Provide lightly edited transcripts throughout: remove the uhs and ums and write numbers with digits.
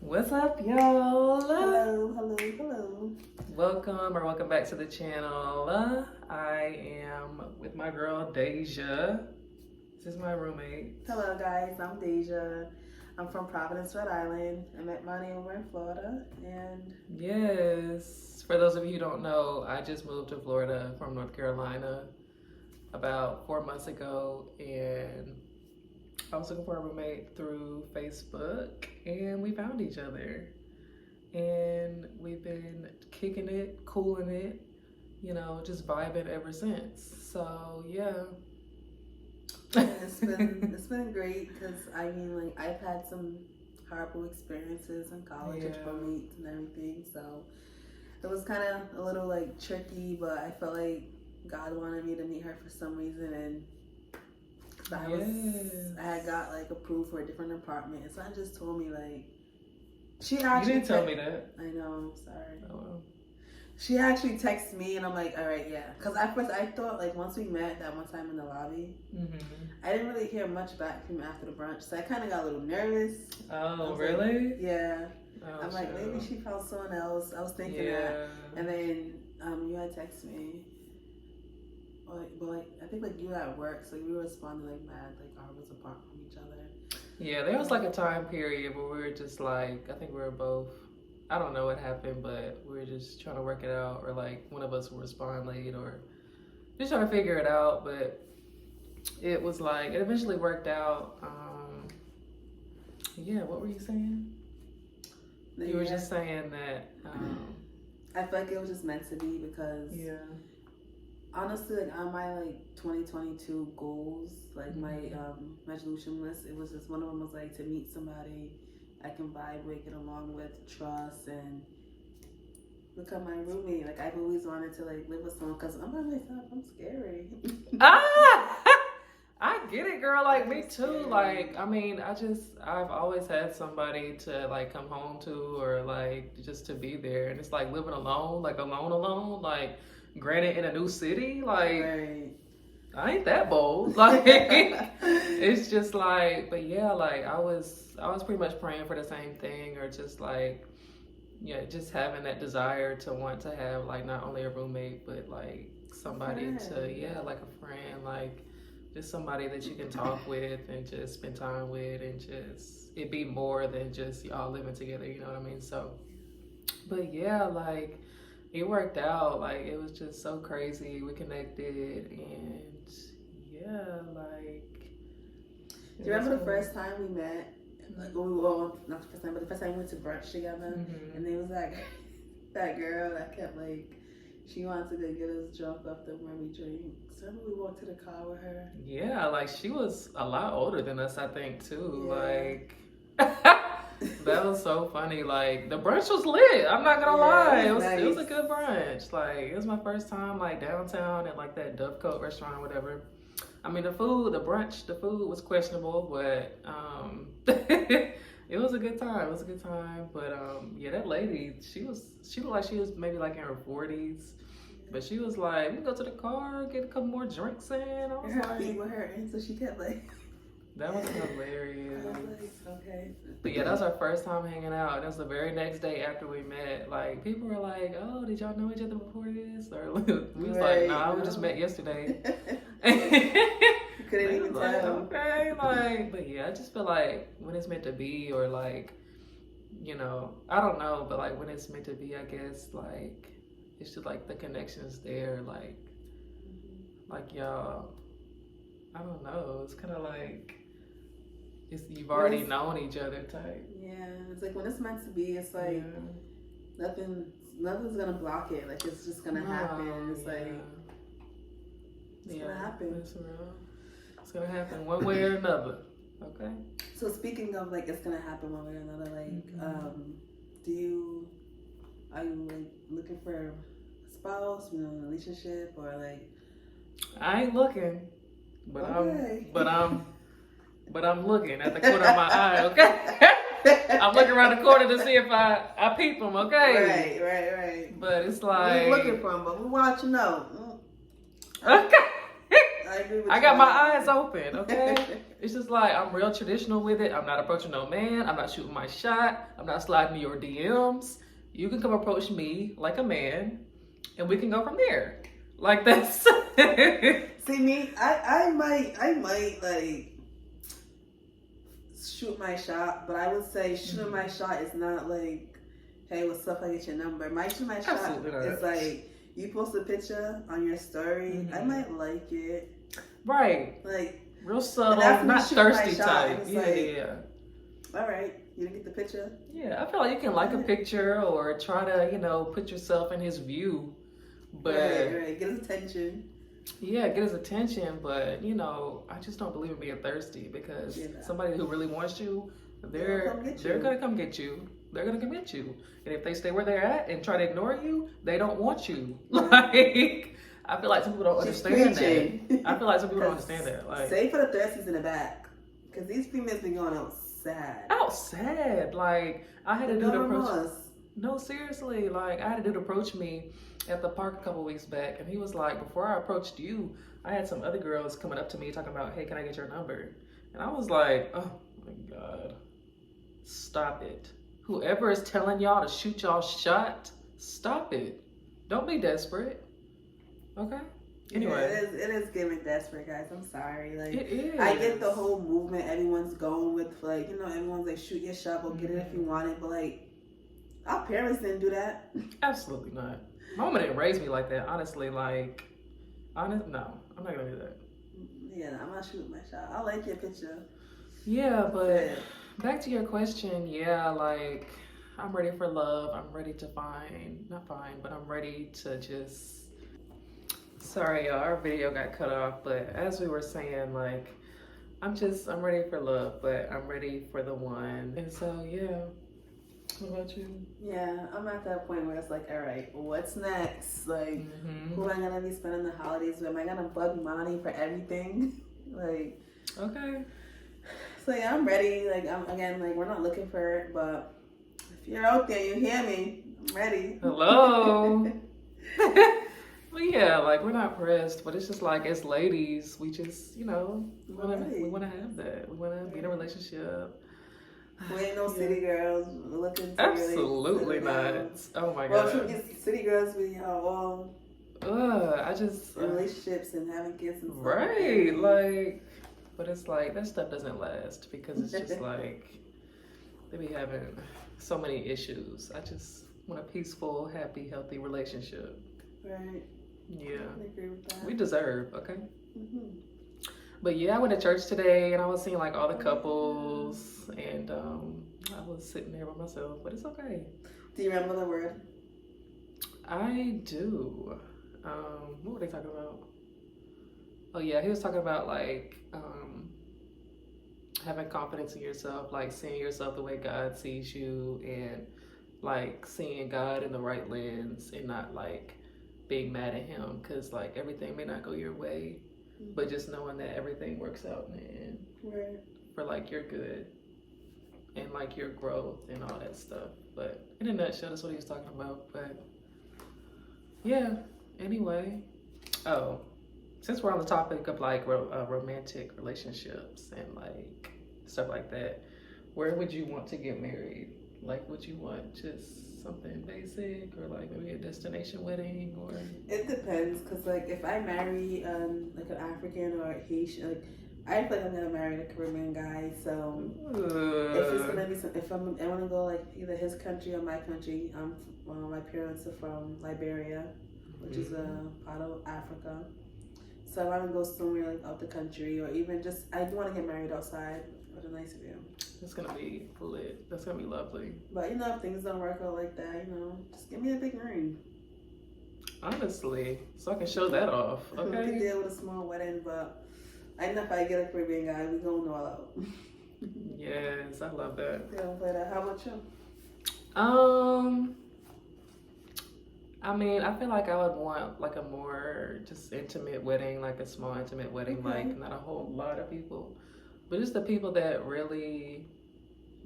What's up, y'all? Hello. Welcome back to the channel. I am with my girl Deja. This is my roommate. Hello, guys. I'm Deja. I'm from Providence, Rhode Island. I met Monty over in Florida, and yes, for those of you who don't know, I just moved to Florida from North Carolina about 4 months ago, and I was looking for a roommate through Facebook, and we found each other. And we've been kicking it, cooling it, just vibing ever since. So, yeah. it's been great because I've had some horrible experiences in college with roommates and everything. So it was kind of a little tricky, but I felt like God wanted me to meet her for some reason, and I had got approved for a different apartment, and someone just told me she actually You didn't tell me that. I know, sorry. Oh, well. She actually texted me, and I'm like, all right, yeah. Because at first I thought once we met that one time in the lobby, I didn't really hear much back from after the brunch, so I kind of got a little nervous. Oh, really? Yeah. Oh, I'm like, maybe she found someone else. I was thinking that, and then you had texted me. But I think you were at work, so we were responding mad, hours apart from each other. Yeah, there was a time period where we were just I think we were both, I don't know what happened, but we were just trying to work it out, or one of us would respond late, or just trying to figure it out. But it was it eventually worked out. Yeah, what were you saying? You were just saying that. I feel like it was just meant to be because. Yeah. Honestly, on my 2022 goals, my resolution list, it was just one of them was to meet somebody I can vibe with, get along with, trust, and become my roommate. I've always wanted to live with someone because I'm by myself. I'm scary. I get it, girl. Me too. I've always had somebody to come home to, or just to be there, and it's living alone, alone. Granted, in a new city, right. I ain't that bold. It's just but yeah, I was pretty much praying for the same thing, or just just having that desire to want to have not only a roommate, but somebody to a friend, just somebody that you can talk with and just spend time with, and just it be more than just y'all living together. You know what I mean? So, but yeah, it worked out. It was just so crazy. We connected, and yeah, Do you remember the first time we met? Not the first time, but the first time we went to brunch together, and there was that girl that kept she wanted to go get us drunk off the when we drink. So we walked to the car with her. Yeah, she was a lot older than us, I think, too. Yeah. That was so funny. The brunch was lit. I'm not gonna lie. It was a good brunch. It was my first time downtown at that Dovecote restaurant or whatever. I mean, the food was questionable, but it was a good time. But yeah, that lady, she looked like she was maybe in her 40s. But she was we can go to the car, get a couple more drinks in. I was her feet were hurting, so she kept that was hilarious. I was okay. But yeah, that was our first time hanging out. That was the very next day after we met. People were oh, did y'all know each other before this? Or we was nah, we just met yesterday. Couldn't even tell. Okay, but yeah, I just feel when it's meant to be, or I don't know, but when it's meant to be, I guess it's just the connection's there, y'all. I don't know. It's kind of you've already known each other type. Yeah, it's when it's meant to be. It's nothing's gonna block it. It's just gonna happen. It's it's gonna happen. It's real. It's gonna happen one way or another. Okay. So speaking of it's gonna happen one way or another, are you looking for a spouse, a relationship, or I ain't looking, but okay. I'm looking at the corner of my eye. Okay. I'm looking around the corner to see if I peep them. Okay. Right. But it's we're looking for them, but we want you to know. Okay. I agree with I you. got my eyes open, okay? It's just like, I'm real traditional with it. I'm not approaching no man. I'm not shooting my shot. I'm not sliding to your DMs. You can come approach me like a man, and we can go from there. Like that's. See me, I might like shoot my shot, but I would say shooting my shot is not like, hey, what's up? I get your number. My shoot my shot is like, you post a picture on your story. I might like it. Right. Like real subtle, not thirsty type. Yeah. All right, you didn't get the picture. Yeah, I feel like you can like a picture or try to, put yourself in his view, but right, get his attention. Yeah, get his attention, but I just don't believe in being thirsty because somebody who really wants you, they're gonna come get you. They're gonna commit you, and if they stay where they're at and try to ignore you, they don't want you. Like, I feel like some people don't understand that. I feel like some people don't understand that. Like, save for the thirsties in the back, because these females been going out sad. Like, I had a dude approach. No, seriously. Like, I had a dude approach me at the park a couple weeks back, and he was like, before I approached you, I had some other girls coming up to me talking about, hey, can I get your number? And I was like, oh my God, stop it. Whoever is telling y'all to shoot y'all shot, stop it. Don't be desperate. Okay? Anyway. Yeah, it is giving desperate, guys. I'm sorry. Like, it is. I get the whole movement everyone's going with, like, everyone's like, shoot your shot, go get it if you want it, but like, our parents didn't do that. Absolutely not. Mama didn't raise me like that, honestly. Like, no, I'm not gonna do that. Yeah, I'm not shooting my shot. I like your picture. Yeah, but back to your question, like, I'm ready for love. I'm ready to I'm ready to just, sorry y'all, our video got cut off, but as we were saying, like, I'm ready for love, but I'm ready for the one. And so, yeah. What about you? Yeah, I'm at that point where it's like, all right, what's next? Like, who am I gonna be spending the holidays with? Am I gonna bug money for everything? Like, okay. So yeah, I'm ready. Like, we're not looking for it, but if you're out there, you hear me, I'm ready. Hello. Well, yeah, like, we're not pressed, but it's just like, as ladies, we just, we want to have that. We want to be in a relationship. We ain't no city girls looking to absolutely not. Oh my God. Well, city girls, we are all I just in relationships and having kids and stuff. Right, like, but it's like that stuff doesn't last because it's just like they be having so many issues. I just want a peaceful, happy, healthy relationship. Right. Yeah. I agree with that. We deserve, okay? But yeah, I went to church today and I was seeing like all the couples and I was sitting there by myself, but it's okay. Do you remember the word? I do. What were they talking about? Oh yeah, he was talking about like having confidence in yourself, like seeing yourself the way God sees you and like seeing God in the right lens and not like being mad at him because like everything may not go your way. But just knowing that everything works out in the end for like your good and like your growth and all that stuff. But in a nutshell, that's what he was talking about. But yeah, anyway. Oh, since we're on the topic of like romantic relationships and like stuff like that, where would you want to get married? Like, would you want just something basic or like maybe a destination wedding or? It depends, cause like if I marry like an African or a Haitian, like I feel like I'm gonna marry a Caribbean guy. So if it's gonna be if I want to go like either his country or my country, my parents are from Liberia, which is a part of Africa. So I want to go somewhere like out the country or even just I do want to get married outside with a nice view. It's gonna be lit. That's gonna be lovely. But if things don't work out like that, just give me a big ring. Honestly, so I can show that off. Okay. We can deal with a small wedding, but I know if I get a Caribbean guy, we gonna know all out. Yes, I love that. Yeah, but how about you? I mean, I feel like I would want like a more just intimate wedding, like a small intimate wedding, like not a whole lot of people. But it's the people that really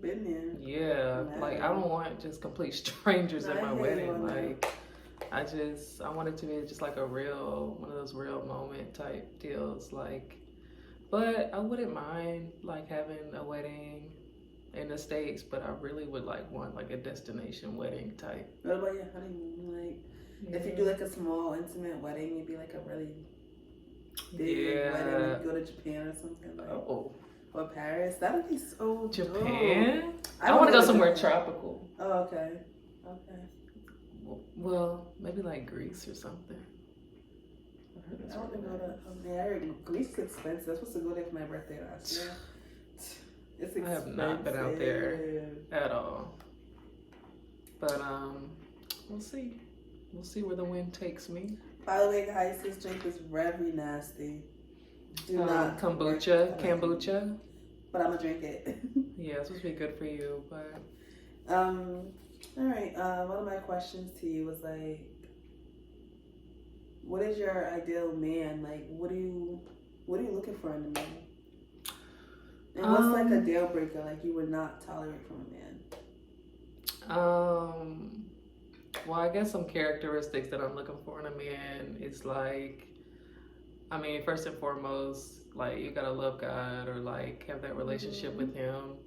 been there. Yeah, like I don't want just complete strangers at my wedding. Like I want it to be just like one of those real moment type deals. Like, but I wouldn't mind like having a wedding in the States, but I really would like want like a destination wedding type. What about your honeymoon? Like, if you do like a small intimate wedding, maybe like a really big wedding, like go to Japan or something like. Oh. Or Paris. That would be so Japan? dope. I want to go somewhere tropical. Oh, okay. Okay. Well, maybe like Greece or something. I want to go to I heard Greece is expensive. I was supposed to go there for my birthday last year. It's expensive. I have not been out there at all. But we'll see. We'll see where the wind takes me. By the way, guys, this drink is very nasty. Do not kombucha. But I'm gonna drink it. Yeah, it's supposed to be good for you, but all right. One of my questions to you was like, what is your ideal man? Like, what are you looking for in a man? And what's like a deal breaker? Like you would not tolerate from a man? Well, I guess some characteristics that I'm looking for in a man is like, I mean, first and foremost, like you gotta love God or like have that relationship with Him,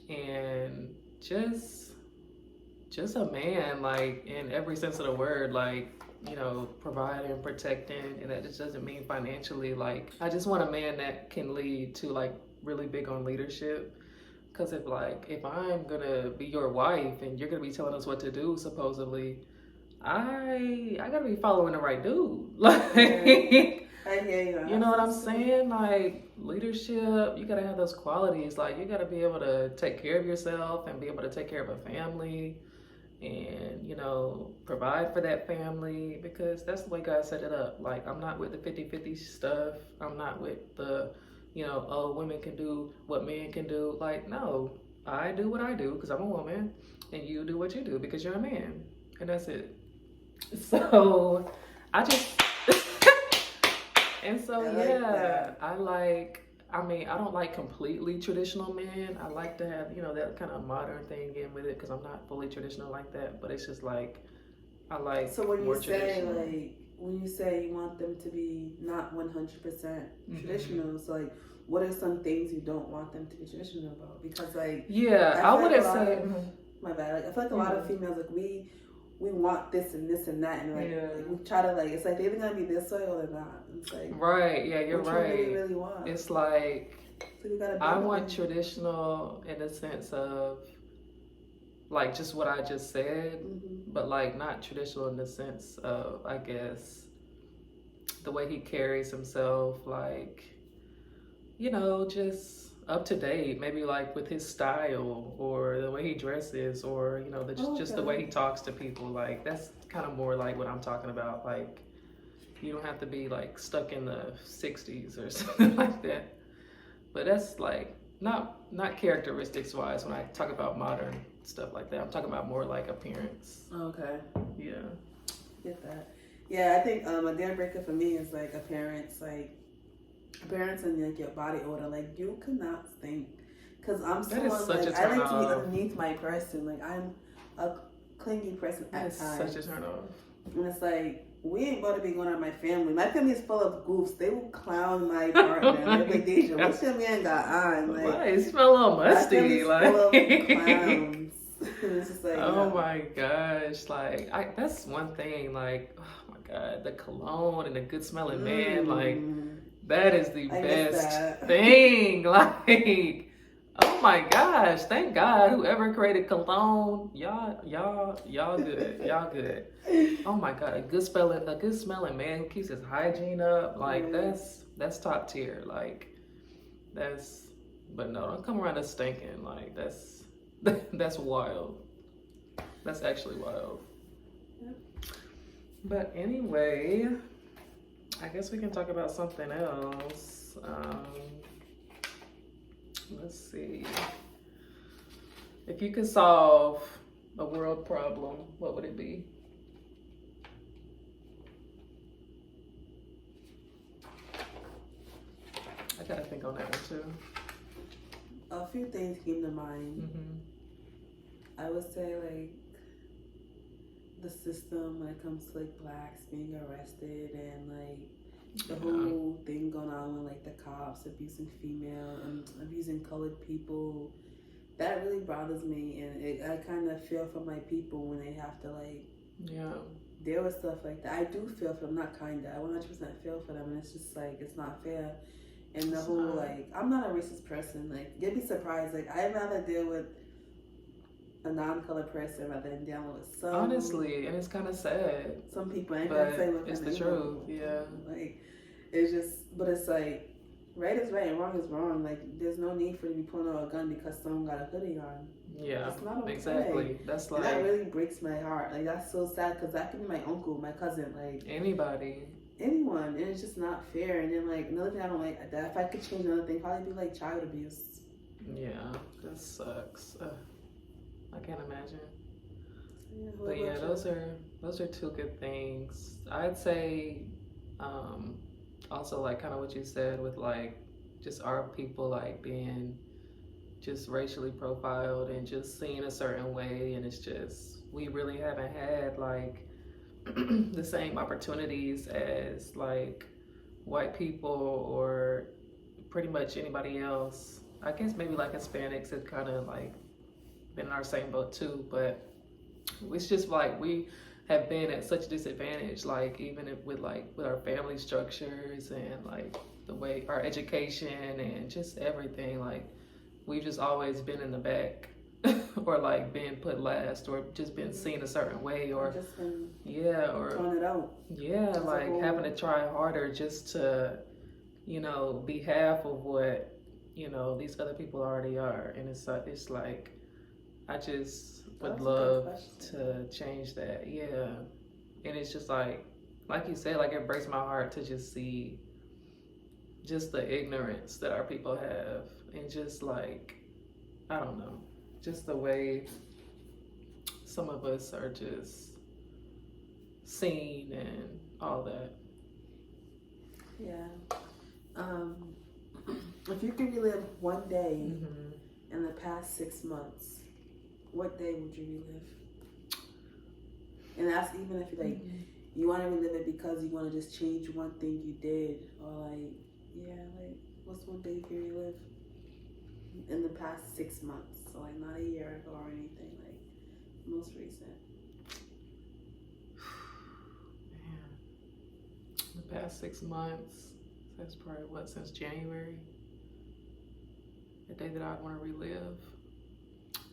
and just a man, like in every sense of the word, like, you know, providing, protecting, and that just doesn't mean financially. Like, I just want a man that can lead to like really big on leadership. Because if I'm gonna be your wife and you're gonna be telling us what to do, supposedly, I gotta be following the right dude. Like, I hear you. You know what I'm saying? Like, leadership, you gotta have those qualities. Like, you gotta be able to take care of yourself and be able to take care of a family and, you know, provide for that family, because that's the way God set it up. Like, I'm not with the 50-50 stuff. I'm not with the, you know, oh, women can do what men can do. Like, no, I do what I do because I'm a woman, and you do what you do because you're a man, and that's it. So I just and so I don't like completely traditional men. I like to have, you know, that kind of modern thing in with it because I'm not fully traditional like that, but it's just like I like. So when you say you want them to be not 100% traditional, so like, what are some things you don't want them to be traditional about? Because like, I wouldn't say. My bad. Like, I feel like a lot of females, like we want this and this and that, and like we try to like, it's like they're either gonna be this way or they're not. It's like, right, yeah, you're right. What you really want? It's like, I want traditional in the sense of like just what I just said, but like not traditional in the sense of, I guess, the way he carries himself, like, you know, just up to date, maybe like with his style or the way he dresses, or, you know, just the way he talks to people. Like, that's kind of more like what I'm talking about. Like, you don't have to be like stuck in the 60s or something like that. But that's like not characteristics wise when I talk about modern stuff like that. I'm talking about more like appearance. Okay. Yeah. Get that. Yeah, I think a deal breaker for me is like appearance and like your body odor. Like, you cannot stink. Cause I'm someone like, I like to be underneath my person. Like, I'm a clingy person at times. Such a turn off. And it's like, we ain't about to be going on my family. My family is full of goofs. They will clown my partner. They're like, Deja, what's your man got on? Like, why? It smell a little musty. Like, full of clowns. It's just like, oh my gosh. Like, that's one thing. Like, oh my God, the cologne and the good smelling man. Like, that is the best thing. Like, oh my gosh, thank God whoever created cologne. Y'all good. Y'all good. Oh my God, a good smelling man who keeps his hygiene up. Like, that's top tier. Like, but no, don't come around us stinking. Like, that's wild. That's actually wild. But anyway, I guess we can talk about something else. Let's see. If you could solve a world problem, what would it be? I gotta think on that one too. A few things came to mind. I would say, like, the system when it comes to like blacks being arrested and like the whole thing going on with like the cops abusing female and abusing colored people. That really bothers me, and I kind of feel for my people when they have to like deal with stuff like that. I do feel for them, not kinda. I 100% feel for them, and it's just like it's not fair. And the whole like, I'm not a racist person. Like, you'd be surprised. Like, I'd rather deal with a non-colored person rather than dealing with some. Honestly, and it's kind of sad. Some people ain't gonna say what it's the truth. Yeah. Like, it's just, but it's like, right is right and wrong is wrong. Like, there's no need for you to be pulling out a gun because someone got a hoodie on. Yeah. It's not okay. Exactly. That's like. And that really breaks my heart. Like, that's so sad because that could be my uncle, my cousin, like anybody. Anyone, and it's just not fair. And then like another thing I don't like that if I could change another thing, probably be like child abuse. Yeah, that sucks. I can't imagine. Yeah, but yeah, those are two good things. I'd say also like kind of what you said with like just our people like being just racially profiled and just seen a certain way, and it's just we really haven't had like the same opportunities as like white people or pretty much anybody else. I guess maybe like Hispanics have kind of like been in our same boat too, but it's just like we have been at such a disadvantage, like even with our family structures and like the way our education and just everything, like we've just always been in the back or like being put last or just been seen a certain way or just been or throwing it out. Yeah, like having to try harder just to, be half of what, these other people already are. And it's like I just would love to change that. Yeah. And it's just like you said, like it breaks my heart to just see just the ignorance that our people have and just like, I don't know, just the way some of us are just seen and all that. Yeah. If you could relive one day in the past 6 months, what day would you relive? And that's even if like you want to relive it because you want to just change one thing you did, or like what's one day you can relive in the past 6 months? So like not a year ago or anything, like most recent. Man, the past 6 months. That's probably since January. The day that I want to relive.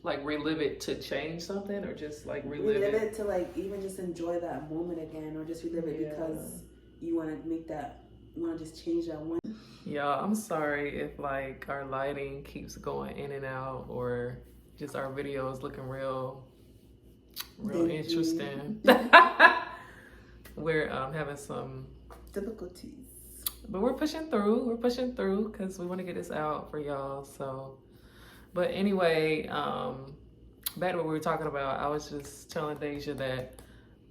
Like relive it to change something, or just like relive it to like even just enjoy that moment again, or just relive it because you want to just change that one. Yeah, I'm sorry if like our lighting keeps going in and out, or just our videos looking real interesting. We're having some difficulties. But we're pushing through because we want to get this out for y'all. So, but anyway, back to what we were talking about. I was just telling Deja that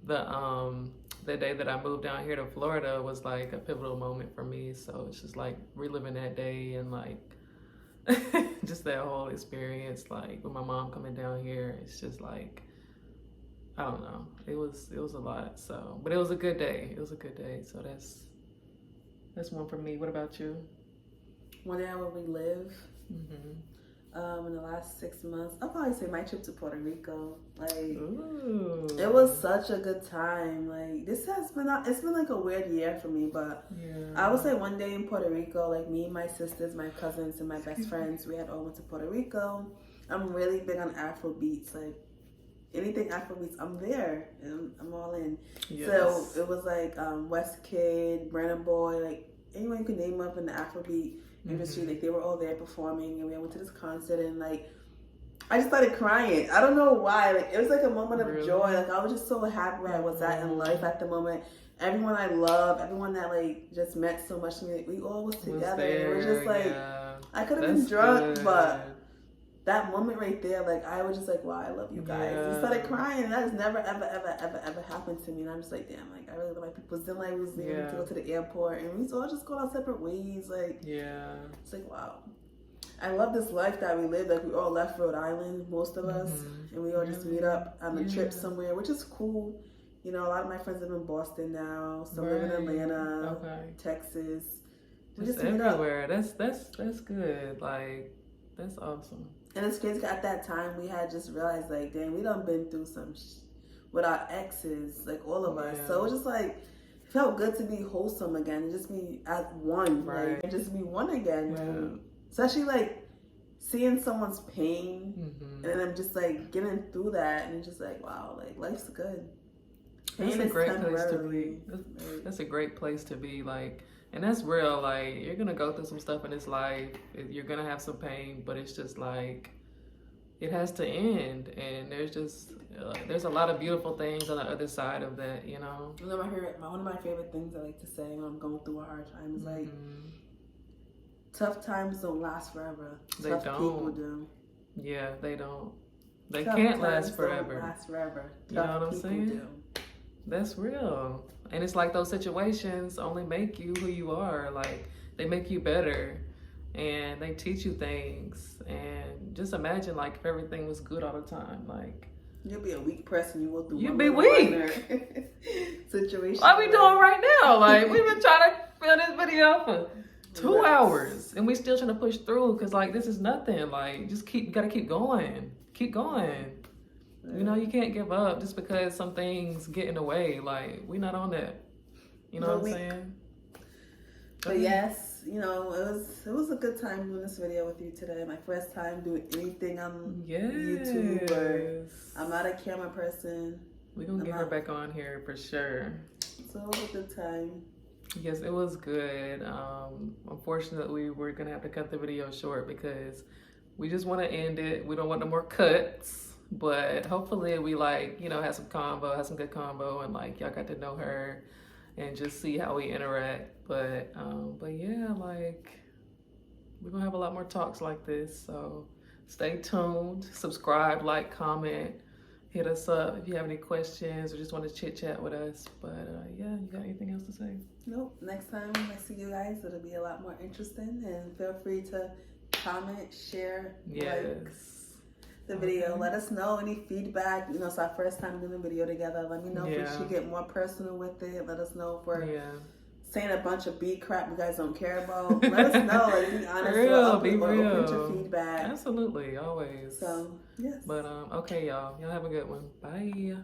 the day that I moved down here to Florida was like a pivotal moment for me. So it's just like reliving that day and like just that whole experience, like with my mom coming down here. It's just like, I don't know. It was a lot. So, but it was a good day. So that's one for me. What about you? One day I will relive. In the last 6 months, I'll probably say my trip to Puerto Rico. Like, it was such a good time. Like, it's been like a weird year for me, but I would say one day in Puerto Rico, like me, my sisters, my cousins, and my best friends, we had all went to Puerto Rico. I'm really big on Afro beats. Like, anything Afro beats, I'm there. I'm all in. Yes. So it was like West Kid, Brandon Boy, like anyone you could name up in the Afrobeat industry, like they were all there performing, and we went to this concert, and like I just started crying. I don't know why. Like it was like a moment of joy. Like I was just so happy where I was at in life at the moment. Everyone I love, everyone that like just meant so much to me, like, we all was together. It was just like I could have been drunk, but that moment right there, like I was just like, wow, I love you guys. We started crying, and that has never ever happened to me. And I'm just like, damn, like I really love my people. Then like we was able to go to the airport, and we all just go our separate ways. Like it's like wow. I love this life that we live. Like we all left Rhode Island, most of us, and we all just meet up on a trip somewhere, which is cool. You know, a lot of my friends live in Boston now. Some live in Atlanta, Texas. We just everywhere. That's good. Like, that's awesome. And it's crazy. At that time, we had just realized, like, damn, we done been through some with our exes, like all of us. So it was just like, it felt good to be wholesome again and just be at one, like, and just be one again. And especially like seeing someone's pain and then I'm just like getting through that, and it's just like, wow, like life's good. That's a great place to be. That's a great place to be. Like, and that's real. Like, you're gonna go through some stuff in this life. You're gonna have some pain, but it's just like, it has to end. And there's a lot of beautiful things on the other side of that, you know. One of my favorite things I like to say when I'm going through a hard time is like, tough times don't last forever. Tough people do. Yeah, they don't. They can't last forever. Don't last forever. You know what I'm saying? Do. That's real. And it's like those situations only make you who you are. Like, they make you better and they teach you things. And just imagine, like, if everything was good all the time, like, you'll be a weak person. You will do. You'll be weak. Situation. What are we doing right now? Like, we've been trying to film this video for 2 hours and we still trying to push through because, like, this is nothing. Like, just gotta keep going. Keep going. You know, you can't give up just because some things get in the way. Like, we not on that. You know what I'm saying? But yes, you know, it was a good time doing this video with you today. My first time doing anything on YouTube. Or I'm not a camera person. We're going to get her back on here for sure. So it was a good time. Yes, it was good. Unfortunately, we're going to have to cut the video short because we just want to end it. We don't want no more cuts. But hopefully we, like, you know, have some good combo, and like y'all got to know her and just see how we interact. But yeah, like, we're gonna have a lot more talks like this. So stay tuned, subscribe, like, comment, hit us up if you have any questions or just want to chit chat with us. But yeah, you got anything else to say? Nope. Next time I see you guys, it'll be a lot more interesting, and feel free to comment, share, like the video. Let us know any feedback. You know, it's our first time doing a video together. Let me know if we should get more personal with it. Let us know if we're saying a bunch of beat crap you guys don't care about. Let us know. Like, be honest. Be real. Open to feedback. Absolutely, always. So, yes. But okay, y'all have a good one. Bye.